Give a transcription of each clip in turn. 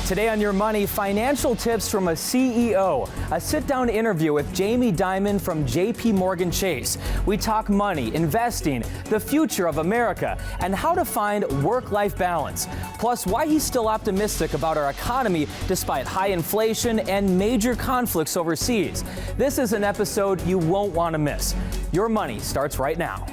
Today on Your Money, financial tips from a CEO, a sit-down interview with Jamie Dimon from JP Chase. We talk money, investing, the future of America, and how to find work-life balance. Plus, why he's still optimistic about our economy despite high inflation and major conflicts overseas. This is an episode you won't want to miss. Your Money starts right now.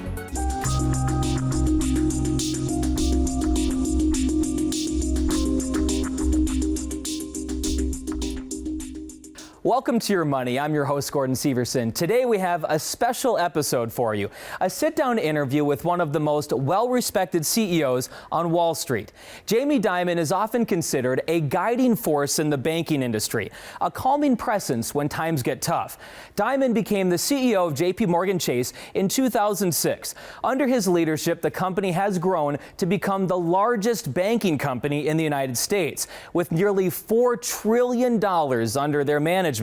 Welcome to Your Money. I'm your host, Gordon Severson. Today we have a special episode for you, a sit-down interview with one of the most well-respected CEOs on Wall Street. Jamie Dimon is often considered a guiding force in the banking industry, a calming presence when times get tough. Dimon became the CEO of JP Chase in 2006. Under his leadership, the company has grown to become the largest banking company in the United States, with nearly $4 trillion under their management.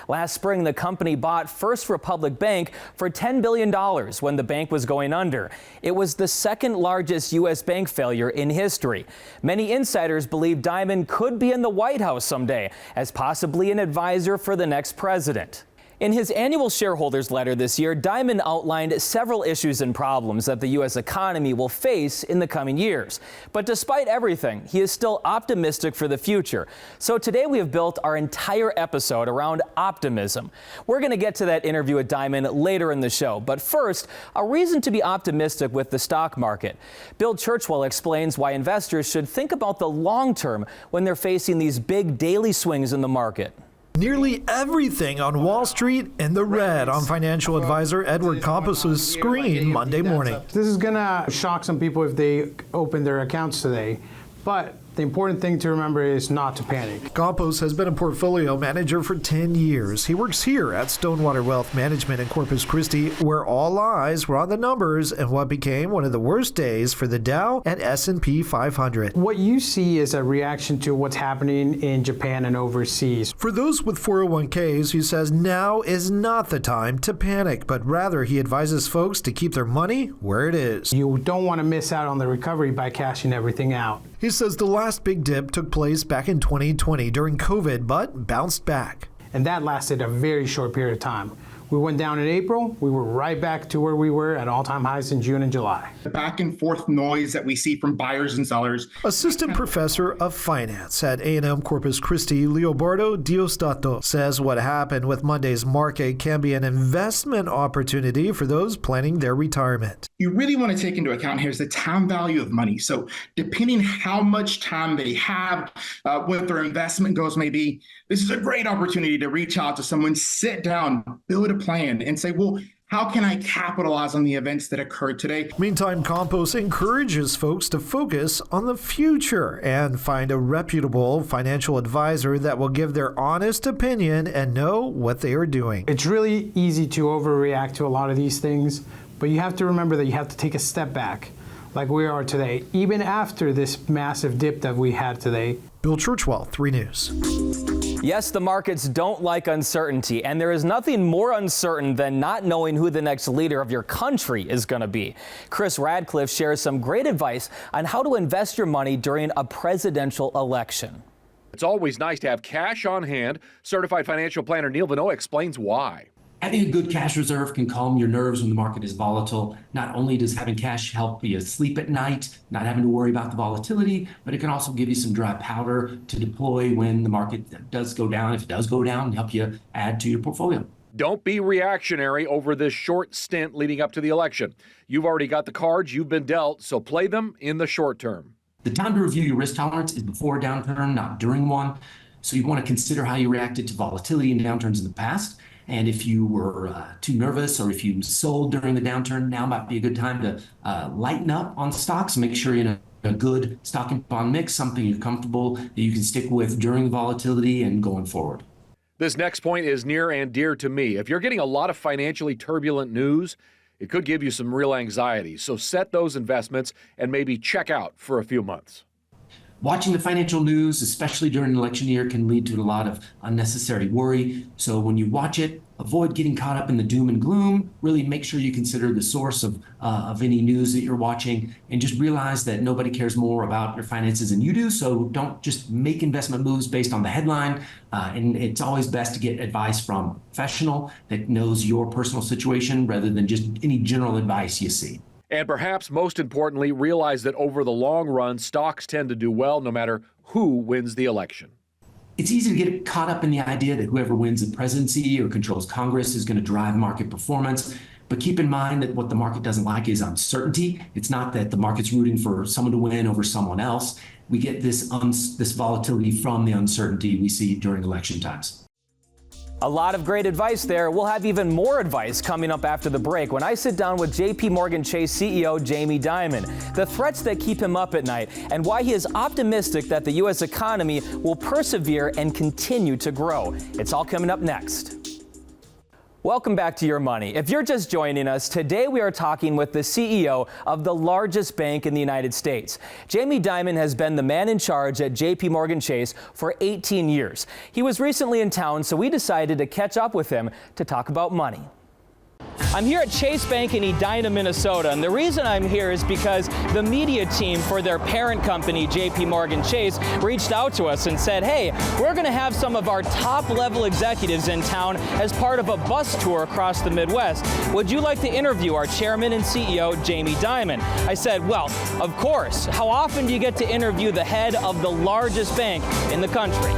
Last spring, the company bought First Republic Bank for $10 billion when the bank was going under. It was the second largest U.S. bank failure in history. Many insiders believe Dimon could be in the White House someday as possibly an advisor for the next president. In his annual shareholders letter this year, Dimon outlined several issues and problems that the U.S. economy will face in the coming years. But despite everything, he is still optimistic for the future. So today we have built our entire episode around optimism. We're going to get to that interview with Dimon later in the show. But first, a reason to be optimistic with the stock market. Bill Churchwell explains why investors should think about the long term when they're facing these big daily swings in the market. Nearly everything on Wall Street in the red on financial advisor Edward Campos's screen Monday morning. This is going to shock some people if they open their accounts today, but the important thing to remember is not to panic. Campos has been a portfolio manager for 10 years. He works here at Stonewater Wealth Management in Corpus Christi, where all eyes were on the numbers and what became one of the worst days for the Dow and S&P 500. What you see is a reaction to what's happening in Japan and overseas. For those with 401ks, he says now is not the time to panic, but rather he advises folks to keep their money where it is. You don't want to miss out on the recovery by cashing everything out. He says the last big dip took place back in 2020 during COVID, but bounced back. And that lasted a very short period of time. We went down in April, we were right back to where we were at all-time highs in June and July. The back and forth noise that we see from buyers and sellers. Assistant Professor of Finance at A&M Corpus Christi, Leobardo Diostato, says what happened with Monday's market can be an investment opportunity for those planning their retirement. You really want to take into account here is the time value of money. So depending how much time they have, what their investment goals may be, this is a great opportunity to reach out to someone, sit down, build a plan, and say, well, how can I capitalize on the events that occurred today? Meantime, Campos encourages folks to focus on the future and find a reputable financial advisor that will give their honest opinion and know what they are doing. It's really easy to overreact to a lot of these things, but you have to remember that you have to take a step back, like we are today, even after this massive dip that we had today. Bill Churchwell, 3 News. Yes, the markets don't like uncertainty, and there is nothing more uncertain than not knowing who the next leader of your country is going to be. Chris Radcliffe shares some great advice on how to invest your money during a presidential election. It's always nice to have cash on hand. Certified financial planner Neil Vanoa explains why. Having a good cash reserve can calm your nerves when the market is volatile. Not only does having cash help you sleep at night, not having to worry about the volatility, but it can also give you some dry powder to deploy when the market does go down. If it does go down, help you add to your portfolio. Don't be reactionary over this short stint leading up to the election. You've already got the cards you've been dealt, so play them in the short term. The time to review your risk tolerance is before a downturn, not during one. So you want to consider how you reacted to volatility and downturns in the past. And if you were too nervous or if you sold during the downturn, now might be a good time to lighten up on stocks, make sure you're in a good stock and bond mix, something you're comfortable that you can stick with during the volatility and going forward. This next point is near and dear to me. If you're getting a lot of financially turbulent news, it could give you some real anxiety. So set those investments and maybe check out for a few months. Watching the financial news, especially during an election year, can lead to a lot of unnecessary worry. So when you watch it, avoid getting caught up in the doom and gloom. Really make sure you consider the source of any news that you're watching, and just realize that nobody cares more about your finances than you do. So don't just make investment moves based on the headline. And it's always best to get advice from a professional that knows your personal situation rather than just any general advice you see. And perhaps most importantly, realize that over the long run, stocks tend to do well no matter who wins the election. It's easy to get caught up in the idea that whoever wins the presidency or controls Congress is going to drive market performance. But keep in mind that what the market doesn't like is uncertainty. It's not that the market's rooting for someone to win over someone else. We get this volatility from the uncertainty we see during election times. A lot of great advice there. We'll have even more advice coming up after the break when I sit down with JP Morgan Chase CEO Jamie Dimon, the threats that keep him up at night, and why he is optimistic that the U.S. economy will persevere and continue to grow. It's all coming up next. Welcome back to Your Money. If you're just joining us, today we are talking with the CEO of the largest bank in the United States. Jamie Dimon has been the man in charge at JP Morgan Chase for 18 years. He was recently in town, so we decided to catch up with him to talk about money. I'm here at Chase Bank in Edina, Minnesota, and the reason I'm here is because the media team for their parent company, JP Morgan Chase, reached out to us and said, hey, we're going to have some of our top-level executives in town as part of a bus tour across the Midwest. Would you like to interview our chairman and CEO, Jamie Dimon? I said, well, of course. How often do you get to interview the head of the largest bank in the country?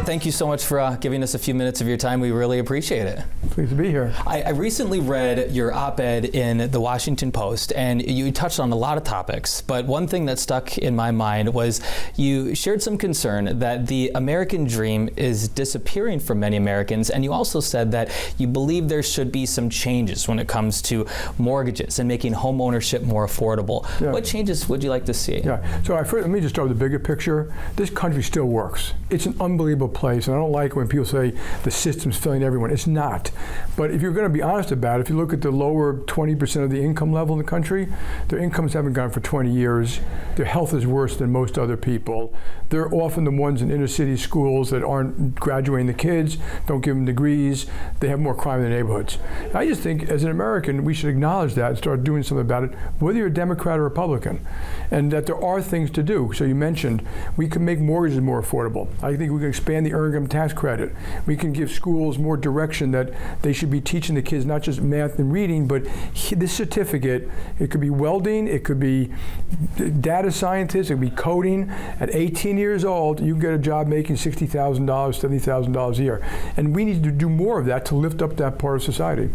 Thank you so much for giving us a few minutes of your time. We really appreciate it. Pleased to be here. I recently read your op-ed in the Washington Post, and you touched on a lot of topics, but one thing that stuck in my mind was you shared some concern that the American dream is disappearing from many Americans, and you also said that you believe there should be some changes when it comes to mortgages and making home ownership more affordable. Yeah. What changes would you like to see? Yeah. So let me just start with the bigger picture. This country still works. It's an unbelievable place, and I don't like when people say the system's filling everyone. It's not. But if you're going to be honest about it, if you look at the lower 20% of the income level in the country, their incomes haven't gone for 20 years. Their health is worse than most other people. They're often the ones in inner city schools that aren't graduating the kids, don't give them degrees. They have more crime in the neighborhoods. I just think as an American, we should acknowledge that and start doing something about it, whether you're a Democrat or Republican, and that there are things to do. So you mentioned we can make mortgages more affordable. I think we can expand the earned income tax credit. We can give schools more direction that they should be teaching the kids not just math and reading, but this certificate, it could be welding, it could be data scientist, it could be coding. At 18 years old, you can get a job making $60,000, $70,000 a year. And we need to do more of that to lift up that part of society.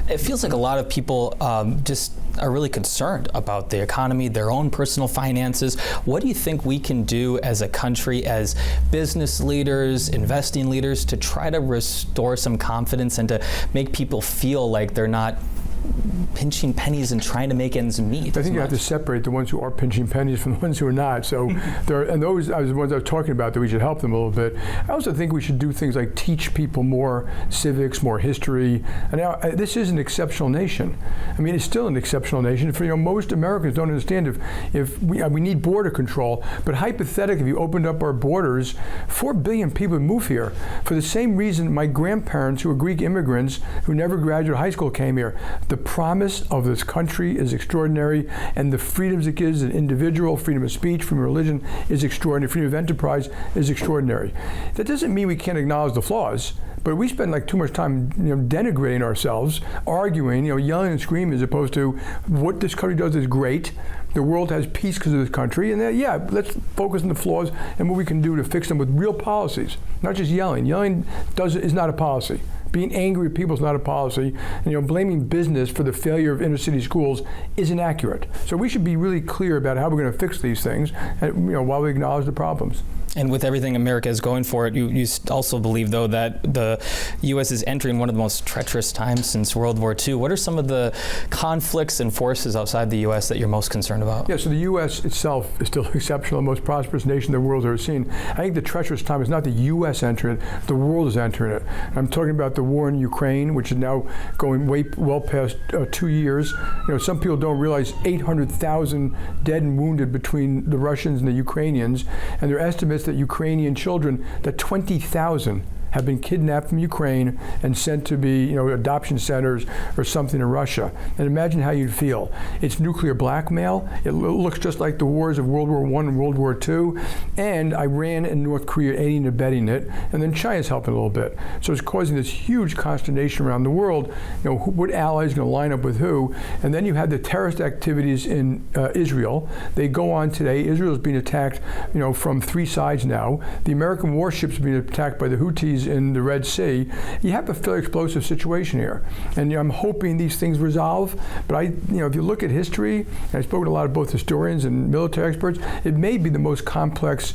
It feels like a lot of people just are really concerned about the economy, their own personal finances. What do you think we can do as a country, as business leaders, investing leaders, to try to restore some confidence and to make people feel like they're not pinching pennies and trying to make ends meet? I think you have to separate the ones who are pinching pennies from the ones who are not. So those are the ones I was talking about that we should help them a little bit. I also think we should do things like teach people more civics, more history. And now, this is an exceptional nation. I mean, it's still an exceptional nation. For most Americans don't understand if we need border control, but hypothetically, if you opened up our borders, 4 billion people would move here. For the same reason my grandparents, who were Greek immigrants, who never graduated high school, came here. The promise of this country is extraordinary, and the freedoms it gives an individual, freedom of speech, freedom of religion is extraordinary, freedom of enterprise is extraordinary. That doesn't mean we can't acknowledge the flaws, but we spend too much time denigrating ourselves, arguing, yelling and screaming, as opposed to what this country does is great. The world has peace because of this country, and let's focus on the flaws and what we can do to fix them with real policies, not just yelling. Yelling is not a policy. Being angry at people is not a policy. And, blaming business for the failure of inner city schools is inaccurate. So we should be really clear about how we're going to fix these things, and, while we acknowledge the problems. And with everything America is going for it, you also believe, though, that the U.S. is entering one of the most treacherous times since World War II. What are some of the conflicts and forces outside the U.S. that you're most concerned about? Yeah, so the U.S. itself is still exceptional, the most prosperous nation the world's ever seen. I think the treacherous time is not the U.S. entering it, the world is entering it. I'm talking about the war in Ukraine, which is now going well past 2 years. Some people don't realize 800,000 dead and wounded between the Russians and the Ukrainians, and their estimates that Ukrainian children, that 20,000 have been kidnapped from Ukraine and sent to be, adoption centers or something in Russia. And imagine how you'd feel. It's nuclear blackmail. It looks just like the wars of World War I and World War II. And Iran and North Korea aiding and abetting it. And then China's helping a little bit. So it's causing this huge consternation around the world. What allies are going to line up with who? And then you have the terrorist activities in Israel. They go on today. Israel is being attacked, from 3 sides now. The American warships are being attacked by the Houthis in the Red Sea. You have a fairly explosive situation here, and I'm hoping these things resolve. But if you look at history, and I've spoken to a lot of both historians and military experts, it may be the most complex,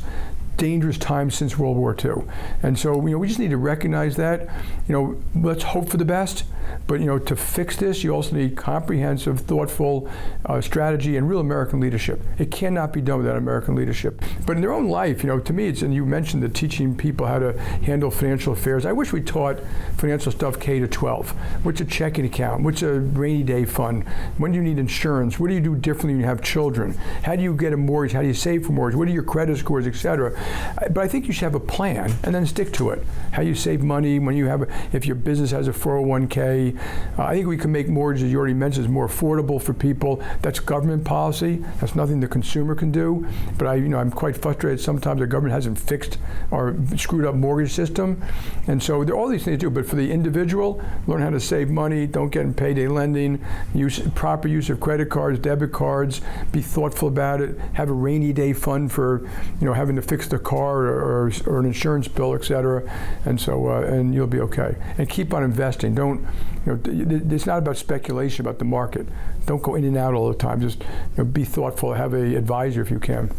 dangerous time since World War II. And so, we just need to recognize that. Let's hope for the best. But, to fix this, you also need comprehensive, thoughtful strategy and real American leadership. It cannot be done without American leadership. But in their own life, to me, and you mentioned the teaching people how to handle financial affairs. I wish we taught financial stuff K to 12. What's a checking account? What's a rainy day fund? When do you need insurance? What do you do differently when you have children? How do you get a mortgage? How do you save for mortgage? What are your credit scores, et cetera? But I think you should have a plan and then stick to it. How you save money when you have, if your business has a 401k. I think we can make mortgages, you already mentioned, more affordable for people. That's government policy. That's nothing the consumer can do. But I'm quite frustrated sometimes the government hasn't fixed our screwed up mortgage system. And so there are all these things to do. But for the individual, learn how to save money, don't get in payday lending, proper use of credit cards, debit cards, be thoughtful about it, have a rainy day fund for having to fix the car or an insurance bill, et cetera. And so and you'll be okay. And keep on investing. Don't it's not about speculation about the market. Don't go in and out all the time. Just be thoughtful. Have an advisor if you can.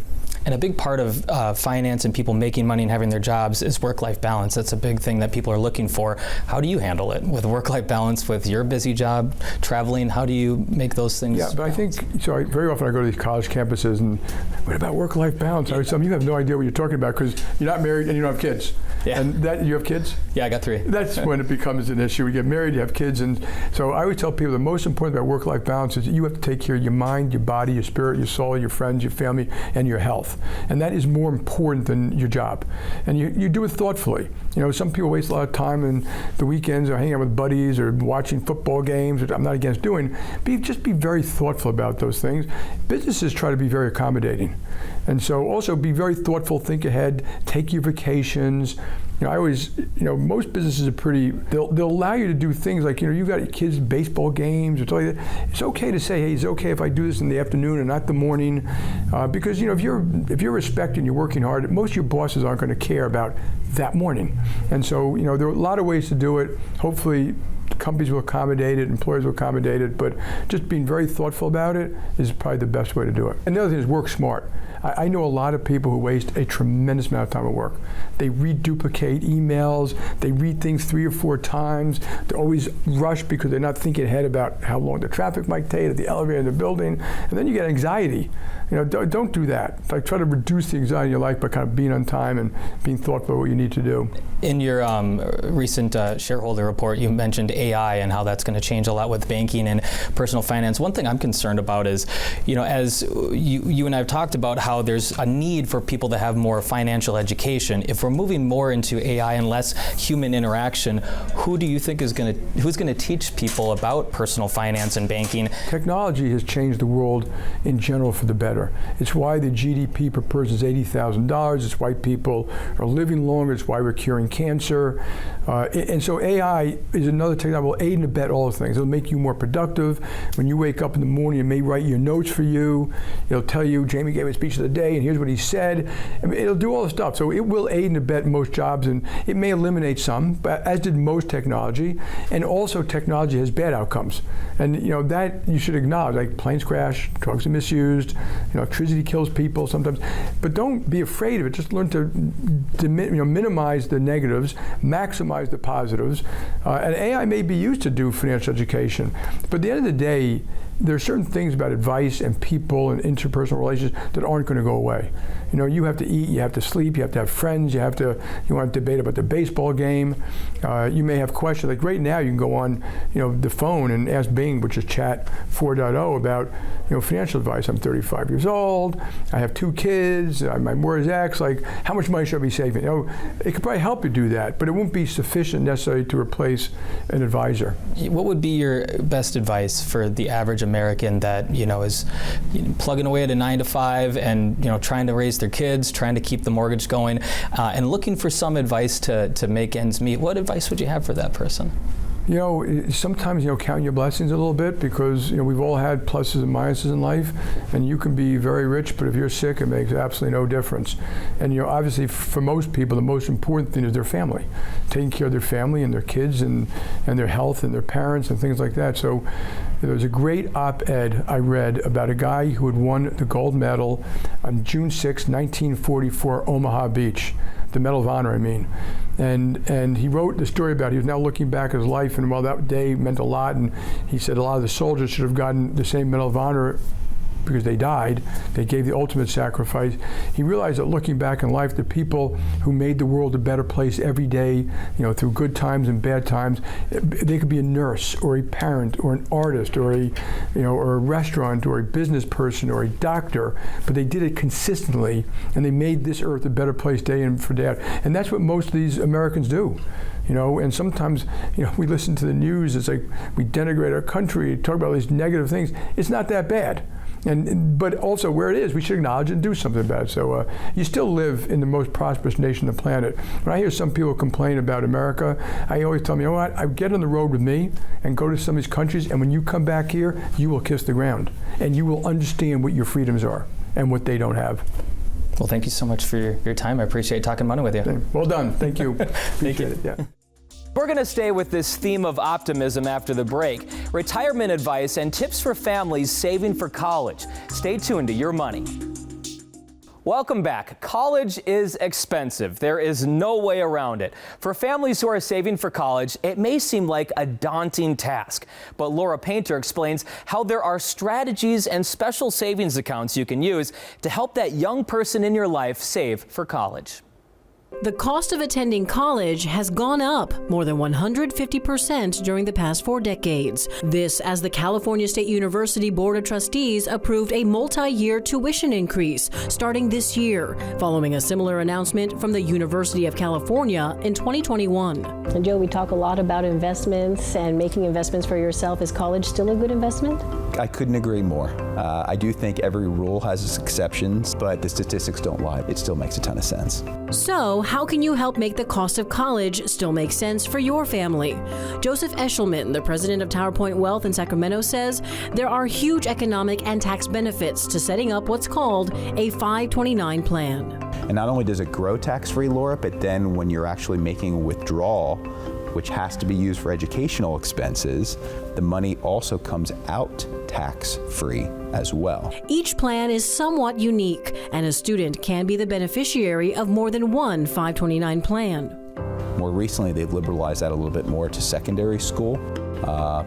And a big part of finance and people making money and having their jobs is work-life balance. That's a big thing that people are looking for. How do you handle it with work-life balance, with your busy job, traveling? How do you make those things? Yeah, but I think, very often I go to these college campuses and, what about work-life balance? Yeah. Some of you have no idea what you're talking about because you're not married and you don't have kids. Yeah. And you have kids? Yeah, I got 3. That's when it becomes an issue. You get married, you have kids. And so I always tell people the most important about work-life balance is that you have to take care of your mind, your body, your spirit, your soul, your friends, your family, and your health. And that is more important than your job. And you do it thoughtfully. Some people waste a lot of time in the weekends or hanging out with buddies or watching football games, which I'm not against doing. Just be very thoughtful about those things. Businesses try to be very accommodating. And so also be very thoughtful, think ahead, take your vacations. I always, most businesses are pretty, they'll allow you to do things like, you've got kids' baseball games or something like that. It's okay to say, hey, it's okay if I do this in the afternoon and not the morning. Because, if you're respected and you're working hard, most of your bosses aren't going to care about that morning. And so, there are a lot of ways to do it. Hopefully, companies will accommodate it, employers will accommodate it, but just being very thoughtful about it is probably the best way to do it. And the other thing is work smart. I know a lot of people who waste a tremendous amount of time at work. They reduplicate emails, they read things 3 or 4 times, they're always rushed because they're not thinking ahead about how long the traffic might take at the elevator in the building, and then you get anxiety. Don't do that. Try to reduce the anxiety in your life by kind of being on time and being thoughtful about what you need to do. In your recent shareholder report, you mentioned AI and how that's going to change a lot with banking and personal finance. One thing I'm concerned about is, as you and I have talked about how there's a need for people to have more financial education. If we're moving more into AI and less human interaction, who do you think who's going to teach people about personal finance and banking? Technology has changed the world in general for the better. It's why the GDP per person is $80,000. It's why people are living longer. It's why we're curing cancer. And so AI is another technology that will aid and abet all those things. It'll make you more productive. When you wake up in the morning, it may write your notes for you. It'll tell you, Jamie gave a speech of the day, and here's what he said. I mean, it'll do all the stuff. So it will aid and abet most jobs, and it may eliminate some, but as did most technology. And also technology has bad outcomes. And that you should acknowledge, like planes crash, drugs are misused, electricity kills people sometimes. But don't be afraid of it. Just learn to minimize the negatives, maximize the positives. And AI may be used to do financial education. But at the end of the day, there are certain things about advice and people and interpersonal relations that aren't going to go away. You have to eat, you have to sleep, you have to have friends, you want to debate about the baseball game. You may have questions. Like right now, you can go on, the phone and ask Bing, which is Chat 4.0, about, financial advice. I'm 35 years old. I have 2 kids. My word is X. Like, how much money should I be saving? It could probably help you do that, but it won't be sufficient necessarily to replace an advisor. What would be your best advice for the average American that is plugging away at a 9 to 5 and trying to raise their kids, trying to keep the mortgage going, and looking for some advice to make ends meet? What advice would you have for that person? Sometimes, count your blessings a little bit, because, we've all had pluses and minuses in life, and you can be very rich, but if you're sick, it makes absolutely no difference. And, obviously, for most people, the most important thing is their family, taking care of their family and their kids and their health and their parents and things like that. So there was a great op-ed I read about a guy who had won the gold medal on June 6, 1944, Omaha Beach. The Medal of Honor, I mean. And he wrote the story about, he was now looking back at his life, and while that day meant a lot, and he said a lot of the soldiers should have gotten the same Medal of Honor because they died. They gave the ultimate sacrifice. He realized that looking back in life, the people who made the world a better place every day, through good times and bad times, they could be a nurse or a parent or an artist or or a restaurant or a business person or a doctor, but they did it consistently, and they made this earth a better place day in for day out. And that's what most of these Americans do. And sometimes, we listen to the news, it's like we denigrate our country, talk about all these negative things. It's not that bad. But also where it is, we should acknowledge it and do something about it. So you still live in the most prosperous nation on the planet. When I hear some people complain about America, I always tell them, what? I get on the road with me and go to some of these countries, and when you come back here, you will kiss the ground, and you will understand what your freedoms are and what they don't have. Well, thank you so much for your time. I appreciate talking money with you. Well done. Thank you. Thank you. It. Yeah. We're going to stay with this theme of optimism after the break. Retirement advice and tips for families saving for college. Stay tuned to Your Money. Welcome back. College is expensive. There is no way around it. For families who are saving for college, it may seem like a daunting task. But Laura Painter explains how there are strategies and special savings accounts you can use to help that young person in your life save for college. The cost of attending college has gone up more than 150% during the past 4 decades. This as the California State University Board of Trustees approved a multi-year tuition increase starting this year, following a similar announcement from the University of California in 2021. And Joe, we talk a lot about investments and making investments for yourself. Is college still a good investment? I couldn't agree more. I do think every rule has its exceptions, but the statistics don't lie. It still makes a ton of sense. So, how can you help make the cost of college still make sense for your family? Joseph Eshelman, the president of Tower Point Wealth in Sacramento, says there are huge economic and tax benefits to setting up what's called a 529 plan. And not only does it grow tax-free, Laura, but then when you're actually making a withdrawal, which has to be used for educational expenses, the money also comes out tax-free as well. Each plan is somewhat unique, and a student can be the beneficiary of more than one 529 plan. More recently, they've liberalized that a little bit more to secondary school,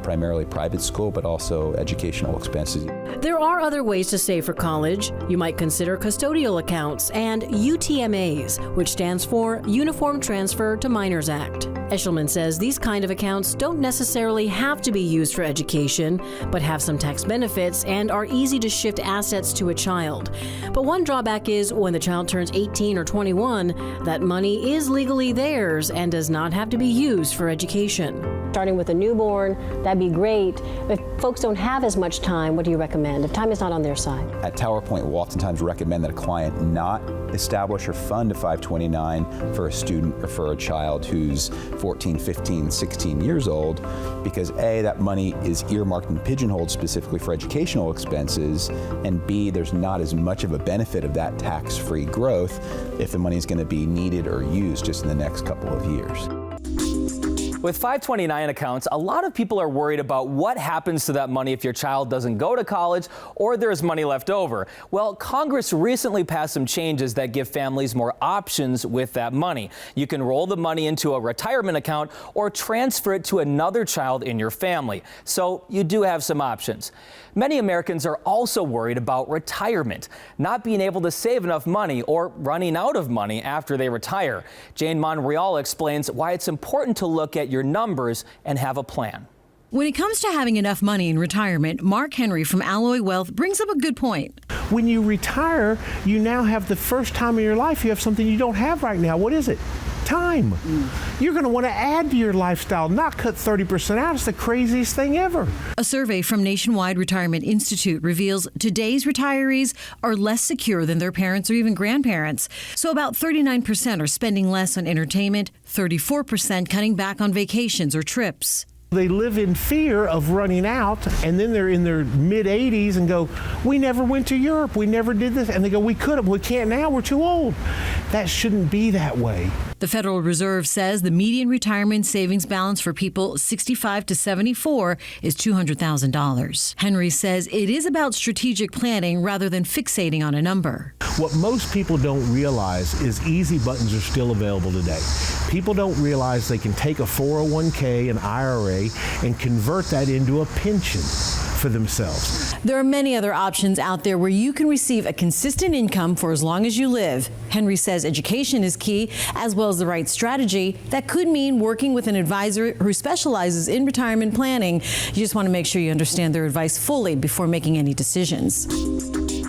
primarily private school, but also educational expenses. There are other ways to save for college. You might consider custodial accounts and UTMAs, which stands for Uniform Transfer to Minors Act. Eshelman says these kind of accounts don't necessarily have to be used for education, but have some tax benefits and are easy to shift assets to a child. But one drawback is when the child turns 18 or 21, that money is legally theirs and does not have to be used for education. Starting with a newborn, that'd be great. If folks don't have as much time, what do you recommend? end, if time is not on their side? At Tower Point, we'll oftentimes recommend that a client not establish or fund a 529 for a student or for a child who's 14, 15, 16 years old, because A, that money is earmarked and pigeonholed specifically for educational expenses, and B, there's not as much of a benefit of that tax-free growth if the money is going to be needed or used just in the next couple of years. With 529 accounts, a lot of people are worried about what happens to that money if your child doesn't go to college or there's money left over. Well, Congress recently passed some changes that give families more options with that money. You can roll the money into a retirement account or transfer it to another child in your family. So you do have some options. Many Americans are also worried about retirement, not being able to save enough money or running out of money after they retire. Jane Monreal explains why it's important to look at your numbers and have a plan. When it comes to having enough money in retirement, Mark Henry from Alloy Wealth brings up a good point. When you retire, you now have the first time in your life you have something you don't have right now. What is it? Time. You're going to want to add to your lifestyle, not cut 30% out. It's the craziest thing ever. A survey from Nationwide Retirement Institute reveals today's retirees are less secure than their parents or even grandparents. So about 39% are spending less on entertainment, 34% cutting back on vacations or trips. They live in fear of running out, and then they're in their mid-80s and go, we never went to Europe, we never did this. And they go, we could have, we can't now, we're too old. That shouldn't be that way. The Federal Reserve says the median retirement savings balance for people 65 to 74 is $200,000. Henry says it is about strategic planning rather than fixating on a number. What most people don't realize is easy buttons are still available today. People don't realize they can take a 401k, an IRA, and convert that into a pension for themselves. There are many other options out there where you can receive a consistent income for as long as you live. Henry says education is key, as well as the right strategy. That could mean working with an advisor who specializes in retirement planning. You just want to make sure you understand their advice fully before making any decisions.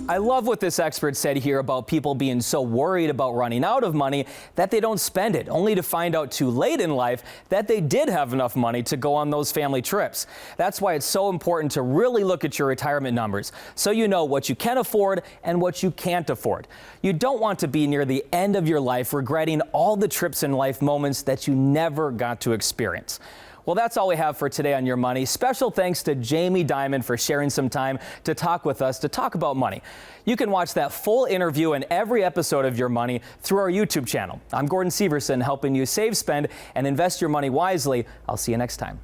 I love what this expert said here about people being so worried about running out of money that they don't spend it, only to find out too late in life that they did have enough money to go on those family trips. That's why it's so important to really look at your retirement numbers so you know what you can afford and what you can't afford. You don't want to be near the end of your life regretting all the trips in life moments that you never got to experience. Well, that's all we have for today on Your Money. Special thanks to Jamie Dimon for sharing some time to talk with us, to talk about money. You can watch that full interview and every episode of Your Money through our YouTube channel. I'm Gordon Severson, helping you save, spend, and invest your money wisely. I'll see you next time.